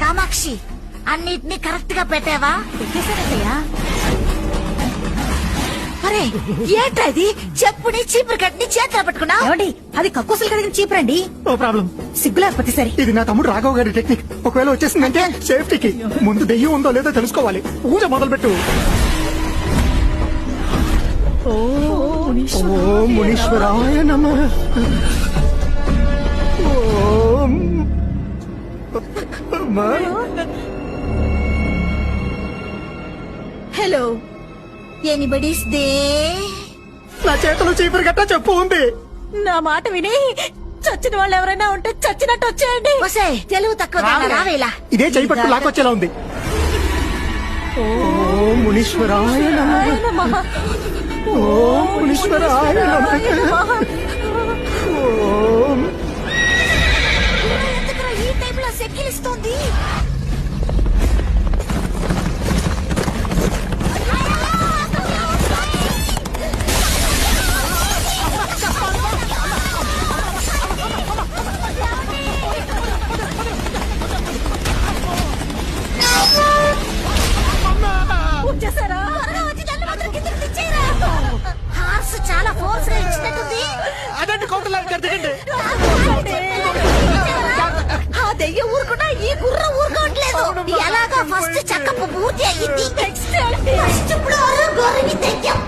కామాక్షి, అన్నిటినీ కరెక్ట్ గా పెట్టావా? పెట్టేశానయ్యా. అరే ఏంటా ఇది? చెప్పుని చీపురు కట్టిని చేతిలో పట్టుకున్నా. ఏమండి, అది కక్కుసలు కడిగిన చీపురండి. No problem. సిగ్గు లేకపోతే సరే. ఇది నా తమ్ముడు రాఘవ్ గారి టెక్నిక్. ఒకవేళ వచ్చేసిందంటే సేఫ్టీకి ముందు దెయ్యం ఉందో లేదో తెలుసుకోవాలి. పూజ మొదలు పెట్టు. ఓం మునీశ్వరాయ నమః. ఓం అమ్మా. Hello, anybody's they? నా చేతిలో చీపురు గట్ట చెప్పు ఉంది. నా మాట విని చచ్చిన వాళ్ళు ఎవరైనా ఉంటే చచ్చినట్టు వచ్చేయండి. ఒసే తెలుగు తక్కువ దానా, రావేలా. ఇదే చేయి పట్టు లాక్కొచ్చేలా ఉంది. ఓం మునీశ్వరాయ నమః. ఓం మునీశ్వరాయ నమః. ఓం ఎందుకురా ఈ టైప్ లో సెక్కిలిస్తోంది? వచ్చేసారా? త్వరగా వచ్చి నన్ను మాత్రం కిందకి దించేయరా. హార్స్ చాలా ఫోర్స్ గా ఇచ్చినట్టుంది. అదండి కౌంటర్లో దిగండి. ఆ దెయ్యం ఊరుకున్నా ఈ గుర్రం ఊరుకోవట్లేదు. ఎలాగా ఫస్ట్ చెకప్ పూర్తి అయ్యింది. నెక్స్ట్ ఇప్పుడు గోరిని దెయ్యం.